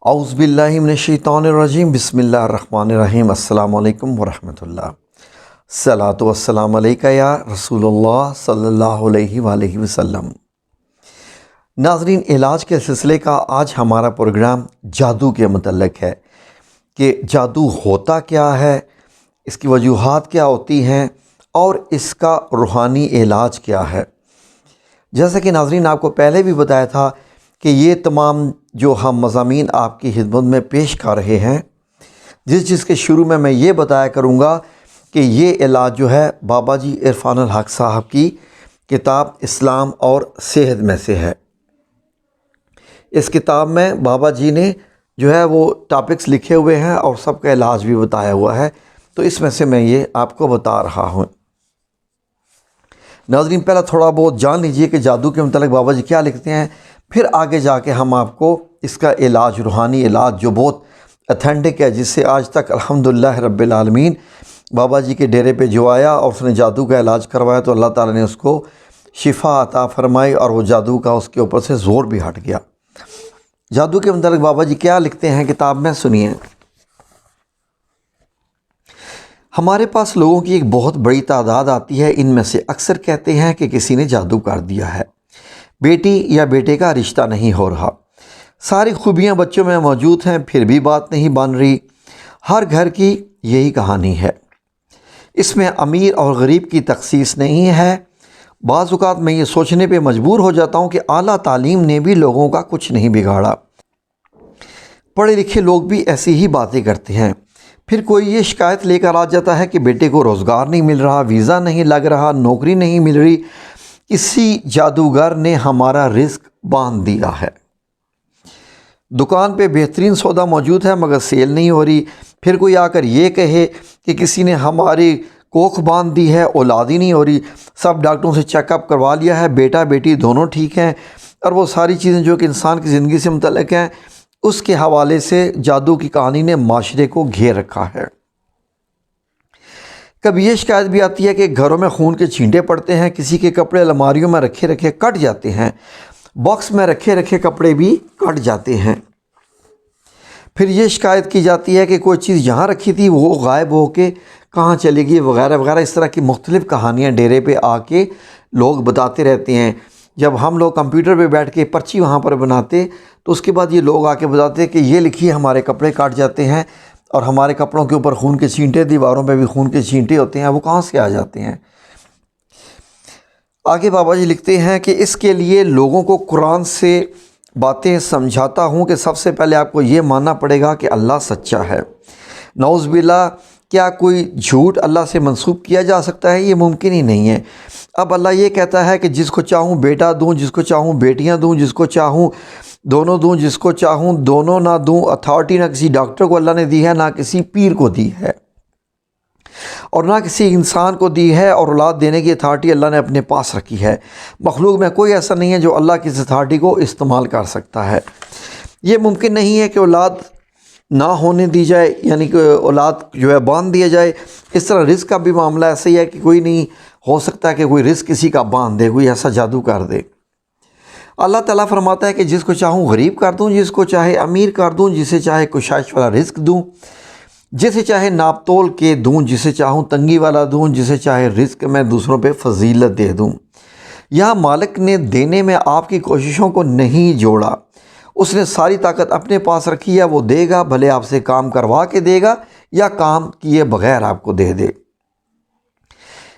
اعوذ باللہ من الشیطان الرجیم بسم اللہ الرحمن الرحیم السلام علیکم ورحمۃ اللہ الصلاۃ والسلام علیکہ یا رسول اللہ صلی اللہ علیہ وآلہ وسلم۔ ناظرین، علاج کے سلسلے کا آج ہمارا پروگرام جادو کے متعلق ہے کہ جادو ہوتا کیا ہے، اس کی وجوہات کیا ہوتی ہیں اور اس کا روحانی علاج کیا ہے۔ جیسا کہ ناظرین آپ کو پہلے بھی بتایا تھا کہ یہ تمام جو ہم مضامین آپ کی خدمت میں پیش کر رہے ہیں، جس کے شروع میں یہ بتایا کروں گا کہ یہ علاج جو ہے بابا جی عرفان الحق صاحب کی کتاب اسلام اور صحت میں سے ہے۔ اس کتاب میں بابا جی نے جو ہے وہ ٹاپکس لکھے ہوئے ہیں اور سب کا علاج بھی بتایا ہوا ہے، تو اس میں سے میں یہ آپ کو بتا رہا ہوں۔ ناظرین، پہلا تھوڑا بہت جان لیجئے کہ جادو کے متعلق بابا جی کیا لکھتے ہیں، پھر آگے جا کے ہم آپ کو اس کا علاج، روحانی علاج جو بہت اتھینٹک ہے، جس سے آج تک الحمدللہ رب العالمین بابا جی کے ڈیرے پہ جو آیا اور اس نے جادو کا علاج کروایا تو اللہ تعالیٰ نے اس کو شفا عطا فرمائی اور وہ جادو کا اس کے اوپر سے زور بھی ہٹ گیا۔ جادو کے متعلق بابا جی کیا لکھتے ہیں کتاب میں، سنیے۔ ہمارے پاس لوگوں کی ایک بہت بڑی تعداد آتی ہے، ان میں سے اکثر کہتے ہیں کہ کسی نے جادو کر دیا ہے، بیٹی یا بیٹے کا رشتہ نہیں ہو رہا، ساری خوبیاں بچوں میں موجود ہیں پھر بھی بات نہیں بن رہی۔ ہر گھر کی یہی کہانی ہے، اس میں امیر اور غریب کی تخصیص نہیں ہے۔ بعض اوقات میں یہ سوچنے پہ مجبور ہو جاتا ہوں کہ اعلیٰ تعلیم نے بھی لوگوں کا کچھ نہیں بگاڑا، پڑھے لکھے لوگ بھی ایسی ہی باتیں کرتے ہیں۔ پھر کوئی یہ شکایت لے کر آ جاتا ہے کہ بیٹے کو روزگار نہیں مل رہا، ویزا نہیں لگ رہا، نوکری نہیں مل رہی، کسی جادوگر نے ہمارا رزق باندھ دیا ہے۔ دکان پہ بہترین سودا موجود ہے مگر سیل نہیں ہو رہی۔ پھر کوئی آ کر یہ کہے کہ کسی نے ہماری کوکھ باندھ دی ہے، اولاد ہی نہیں ہو رہی، سب ڈاکٹروں سے چیک اپ کروا لیا ہے، بیٹا بیٹی دونوں ٹھیک ہیں، اور وہ ساری چیزیں جو کہ انسان کی زندگی سے متعلق ہیں، اس کے حوالے سے جادو کی کہانی نے معاشرے کو گھیر رکھا ہے۔ کبھی یہ شکایت بھی آتی ہے کہ گھروں میں خون کے چھینٹے پڑتے ہیں، کسی کے کپڑے الماریوں میں رکھے رکھے کٹ جاتے ہیں، باکس میں رکھے رکھے کپڑے بھی کٹ جاتے ہیں۔ پھر یہ شکایت کی جاتی ہے کہ کوئی چیز یہاں رکھی تھی وہ غائب ہو کے کہاں چلے گئی، وغیرہ وغیرہ۔ اس طرح کی مختلف کہانیاں ڈیرے پہ آ کے لوگ بتاتے رہتے ہیں۔ جب ہم لوگ کمپیوٹر پہ بیٹھ کے پرچی وہاں پر بناتے تو اس کے بعد یہ لوگ آ کے بتاتے کہ یہ لکھیے ہمارے کپڑے کاٹ جاتے ہیں اور ہمارے کپڑوں کے اوپر خون کے چھینٹے، دیواروں پہ بھی خون کے چھینٹے ہوتے ہیں، وہ کہاں سے آ جاتے ہیں۔ آگے بابا جی لکھتے ہیں کہ اس کے لیے لوگوں کو قرآن سے باتیں سمجھاتا ہوں کہ سب سے پہلے آپ کو یہ ماننا پڑے گا کہ اللہ سچا ہے۔ نعوذ باللہ، کیا کوئی جھوٹ اللہ سے منسوب کیا جا سکتا ہے؟ یہ ممکن ہی نہیں ہے۔ اب اللہ یہ کہتا ہے کہ جس کو چاہوں بیٹا دوں، جس کو چاہوں بیٹیاں دوں، جس کو چاہوں دونوں دوں، جس کو چاہوں دونوں نہ دوں۔ اتھارٹی نہ کسی ڈاکٹر کو اللہ نے دی ہے، نہ کسی پیر کو دی ہے، اور نہ کسی انسان کو دی ہے، اور اولاد دینے کی اتھارٹی اللہ نے اپنے پاس رکھی ہے۔ مخلوق میں کوئی ایسا نہیں ہے جو اللہ کی اس اتھارٹی کو استعمال کر سکتا ہے۔ یہ ممکن نہیں ہے کہ اولاد نہ ہونے دی جائے، یعنی کہ اولاد جو ہے باندھ دیا جائے۔ اس طرح رزق کا بھی معاملہ ایسا ہی ہے کہ کوئی نہیں ہو سکتا کہ کوئی رزق کسی کا باندھ دے، کوئی ایسا جادو کر دے۔ اللہ تعالیٰ فرماتا ہے کہ جس کو چاہوں غریب کر دوں، جس کو چاہے امیر کر دوں، جسے چاہے کشائش والا رزق دوں، جسے چاہے ناپ تول کے دوں، جسے چاہوں تنگی والا دوں، جسے چاہے رزق میں دوسروں پہ فضیلت دے دوں۔ یہاں مالک نے دینے میں آپ کی کوششوں کو نہیں جوڑا، اس نے ساری طاقت اپنے پاس رکھی ہے، وہ دے گا، بھلے آپ سے کام کروا کے دے گا یا کام کیے بغیر آپ کو دے دے۔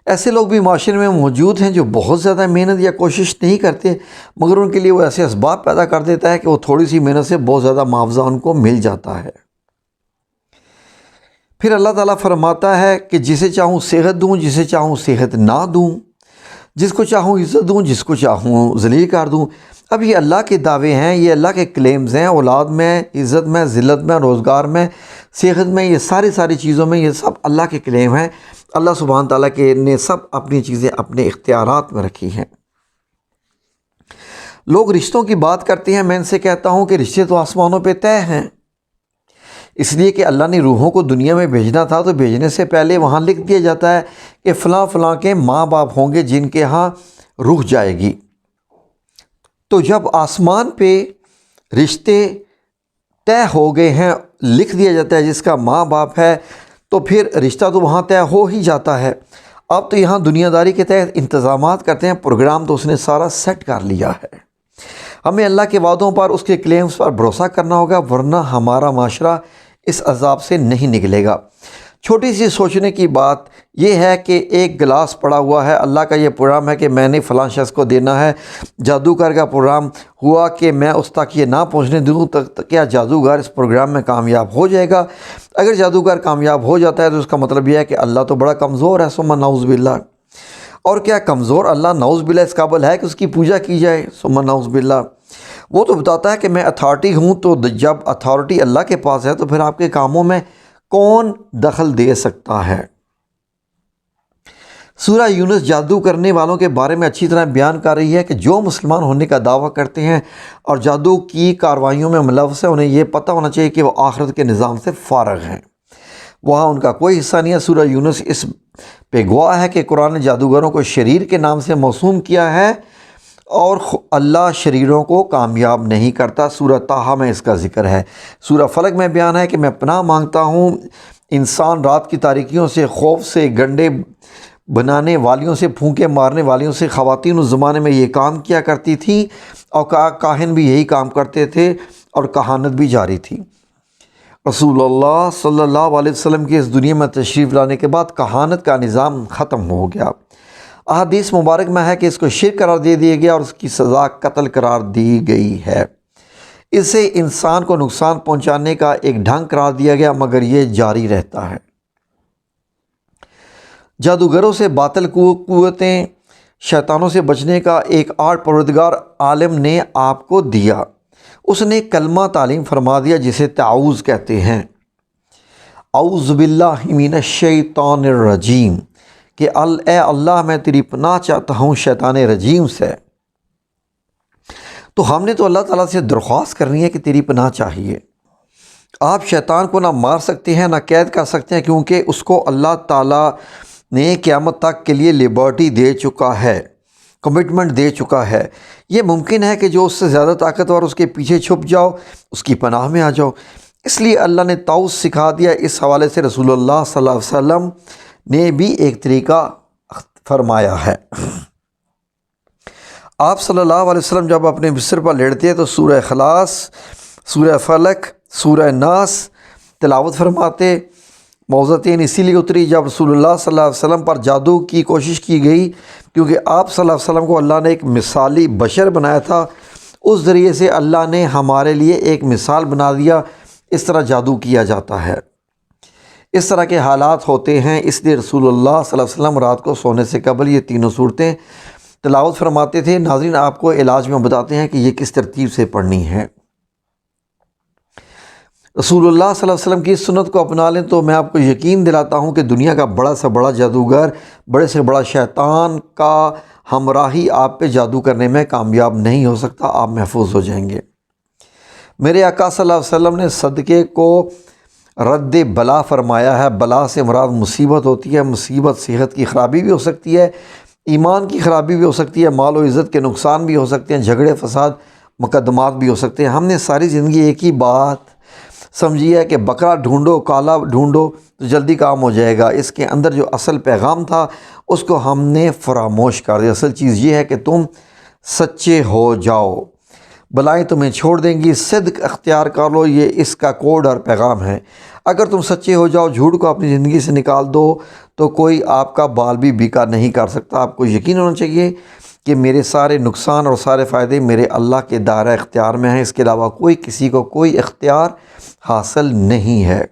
ایسے لوگ بھی معاشرے میں موجود ہیں جو بہت زیادہ محنت یا کوشش نہیں کرتے، مگر ان کے لیے وہ ایسے اسباب پیدا کر دیتا ہے کہ وہ تھوڑی سی محنت سے بہت زیادہ معاوضہ ان کو مل جاتا ہے۔ پھر اللہ تعالیٰ فرماتا ہے کہ جسے چاہوں صحت دوں، جسے چاہوں صحت نہ دوں، جس کو چاہوں عزت دوں، جس کو چاہوں ذلیل کر دوں۔ اب یہ اللہ کے دعوے ہیں، یہ اللہ کے کلیمز ہیں، اولاد میں، عزت میں، ذلت میں، روزگار میں، صحت میں، یہ ساری چیزوں میں یہ سب اللہ کے کلیم ہیں۔ اللہ سبحانہ تعالیٰ کے نے سب اپنی چیزیں اپنے اختیارات میں رکھی ہیں۔ لوگ رشتوں کی بات کرتے ہیں، میں ان سے کہتا ہوں کہ رشتے تو آسمانوں پہ طے ہیں، اس لیے کہ اللہ نے روحوں کو دنیا میں بھیجنا تھا تو بھیجنے سے پہلے وہاں لکھ دیا جاتا ہے کہ فلاں فلاں کے ماں باپ ہوں گے جن کے ہاں روح جائے گی۔ تو جب آسمان پہ رشتے طے ہو گئے ہیں، لکھ دیا جاتا ہے جس کا ماں باپ ہے تو پھر رشتہ تو وہاں طے ہو ہی جاتا ہے۔ اب تو یہاں دنیا داری کے تحت انتظامات کرتے ہیں، پروگرام تو اس نے سارا سیٹ کر لیا ہے۔ ہمیں اللہ کے وعدوں پر، اس کے کلیمز پر بھروسہ کرنا ہوگا، ورنہ ہمارا معاشرہ اس عذاب سے نہیں نکلے گا۔ چھوٹی سی سوچنے کی بات یہ ہے کہ ایک گلاس پڑا ہوا ہے، اللہ کا یہ پروگرام ہے کہ میں نے فلاں شخص کو دینا ہے، جادوگر کا پروگرام ہوا کہ میں اس تک یہ نہ پہنچنے دوں، تک کیا جادوگر اس پروگرام میں کامیاب ہو جائے گا؟ اگر جادوگر کامیاب ہو جاتا ہے تو اس کا مطلب یہ ہے کہ اللہ تو بڑا کمزور ہے، ثم نعوذ باللہ۔ اور کیا کمزور اللہ نعوذ باللہ اس قابل ہے کہ اس کی پوجا کی جائے؟ ثم نعوذ باللہ۔ وہ تو بتاتا ہے کہ میں اتھارٹی ہوں، تو جب اتھارٹی اللہ کے پاس ہے تو پھر آپ کے کاموں میں کون دخل دے سکتا ہے؟ سورہ یونس جادو کرنے والوں کے بارے میں اچھی طرح بیان کر رہی ہے کہ جو مسلمان ہونے کا دعویٰ کرتے ہیں اور جادو کی کارروائیوں میں ملوث ہیں، انہیں یہ پتہ ہونا چاہیے کہ وہ آخرت کے نظام سے فارغ ہیں، وہاں ان کا کوئی حصہ نہیں ہے۔ سورہ یونس اس پہ گواہ ہے کہ قرآن نے جادوگروں کو شریر کے نام سے موسوم کیا ہے اور اللہ شریروں کو کامیاب نہیں کرتا۔ سورہ طٰہٰ میں اس کا ذکر ہے۔ سورہ فلق میں بیان ہے کہ میں پناہ مانگتا ہوں انسان رات کی تاریکیوں سے، خوف سے، گنڈے بنانے والیوں سے، پھونکے مارنے والیوں سے۔ خواتین اس زمانے میں یہ کام کیا کرتی تھیں اور کاہن بھی یہی کام کرتے تھے اور کہانت بھی جاری تھی۔ رسول اللہ صلی اللہ علیہ وسلم کی اس دنیا میں تشریف لانے کے بعد کہانت کا نظام ختم ہو گیا۔ احادیث مبارک میں ہے کہ اس کو شرک قرار دے دیا گیا اور اس کی سزا قتل قرار دی گئی ہے۔ اسے انسان کو نقصان پہنچانے کا ایک ڈھنگ قرار دیا گیا، مگر یہ جاری رہتا ہے۔ جادوگروں سے، باطل قوتیں، شیطانوں سے بچنے کا ایک آرٹ پروردگار عالم نے آپ کو دیا۔ اس نے کلمہ تعلیم فرما دیا جسے تعوذ کہتے ہیں، اعوذ باللہ من الشیطان الرجیم، کہ اے اللہ میں تیری پناہ چاہتا ہوں شیطان رجیم سے۔ تو ہم نے تو اللہ تعالیٰ سے درخواست کرنی ہے کہ تیری پناہ چاہیے۔ آپ شیطان کو نہ مار سکتے ہیں نہ قید کر سکتے ہیں، کیونکہ اس کو اللہ تعالیٰ نے قیامت تک کے لیے لبرٹی دے چکا ہے، کمٹمنٹ دے چکا ہے۔ یہ ممکن ہے کہ جو اس سے زیادہ طاقتور اس کے پیچھے چھپ جاؤ، اس کی پناہ میں آ جاؤ۔ اس لیے اللہ نے تعوذ سکھا دیا۔ اس حوالے سے رسول اللہ صلی اللہ علیہ وسلم نے بھی ایک طریقہ فرمایا ہے۔ آپ صلی اللہ علیہ وسلم جب اپنے بستر پر لیٹتے تو سورہ اخلاص، سورہ فلق، سورہ ناس تلاوت فرماتے۔ موعظتین اسی لیے اتری جب رسول اللہ صلی اللہ علیہ وسلم پر جادو کی کوشش کی گئی، کیونکہ آپ صلی اللہ علیہ وسلم کو اللہ نے ایک مثالی بشر بنایا تھا۔ اس ذریعے سے اللہ نے ہمارے لیے ایک مثال بنا دیا، اس طرح جادو کیا جاتا ہے، اس طرح کے حالات ہوتے ہیں۔ اس لیے رسول اللہ صلی اللہ علیہ وسلم رات کو سونے سے قبل یہ تینوں صورتیں تلاوت فرماتے تھے۔ ناظرین، آپ کو علاج میں بتاتے ہیں کہ یہ کس ترتیب سے پڑھنی ہے۔ رسول اللہ صلی اللہ علیہ وسلم کی اس سنت کو اپنا لیں تو میں آپ کو یقین دلاتا ہوں کہ دنیا کا بڑا سے بڑا جادوگر، بڑے سے بڑا شیطان کا ہمراہی آپ پہ جادو کرنے میں کامیاب نہیں ہو سکتا، آپ محفوظ ہو جائیں گے۔ میرے آقا صلی اللہ علیہ وسلم نے صدقے کو رد بلا فرمایا ہے۔ بلا سے مراد مصیبت ہوتی ہے۔ مصیبت صحت کی خرابی بھی ہو سکتی ہے، ایمان کی خرابی بھی ہو سکتی ہے، مال و عزت کے نقصان بھی ہو سکتے ہیں، جھگڑے فساد مقدمات بھی ہو سکتے ہیں۔ ہم نے ساری زندگی ایک ہی بات سمجھی ہے کہ بکرا ڈھونڈو، کالا ڈھونڈو تو جلدی کام ہو جائے گا۔ اس کے اندر جو اصل پیغام تھا اس کو ہم نے فراموش کر دیا۔ اصل چیز یہ ہے کہ تم سچے ہو جاؤ، بلائیں تمہیں چھوڑ دیں گی، صدق اختیار کر لو، یہ اس کا کوڈ اور پیغام ہے۔ اگر تم سچے ہو جاؤ، جھوٹ کو اپنی زندگی سے نکال دو تو کوئی آپ کا بال بھی بیکار نہیں کر سکتا۔ آپ کو یقین ہونا چاہیے کہ میرے سارے نقصان اور سارے فائدے میرے اللہ کے دائرہ اختیار میں ہیں، اس کے علاوہ کوئی کسی کو کوئی اختیار حاصل نہیں ہے۔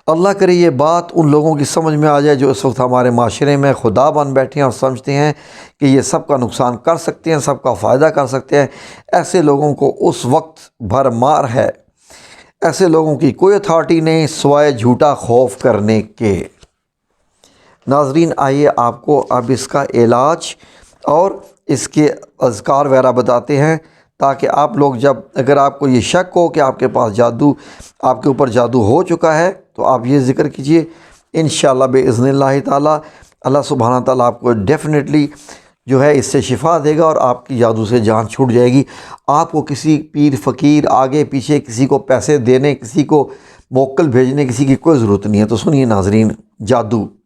اللہ کرے یہ بات ان لوگوں کی سمجھ میں آ جائے جو اس وقت ہمارے معاشرے میں خدا بن بیٹھے ہیں اور سمجھتے ہیں کہ یہ سب کا نقصان کر سکتے ہیں، سب کا فائدہ کر سکتے ہیں۔ ایسے لوگوں کو اس وقت بھرمار ہے، ایسے لوگوں کی کوئی اتھارٹی نہیں سوائے جھوٹا خوف کرنے کے۔ ناظرین، آئیے آپ کو اب اس کا علاج اور اس کے اذکار وغیرہ بتاتے ہیں، تاکہ آپ لوگ جب اگر آپ کو یہ شک ہو کہ آپ کے پاس جادو، آپ کے اوپر جادو ہو چکا ہے، تو آپ یہ ذکر کیجئے۔ انشاءاللہ بإذن اللہ تعالیٰ اللہ سبحانہ تعالیٰ آپ کو ڈیفینیٹلی جو ہے اس سے شفا دے گا اور آپ کی جادو سے جان چھوٹ جائے گی۔ آپ کو کسی پیر فقیر آگے پیچھے کسی کو پیسے دینے، کسی کو موکل بھیجنے، کسی کی کوئی ضرورت نہیں ہے۔ تو سنیے ناظرین، جادو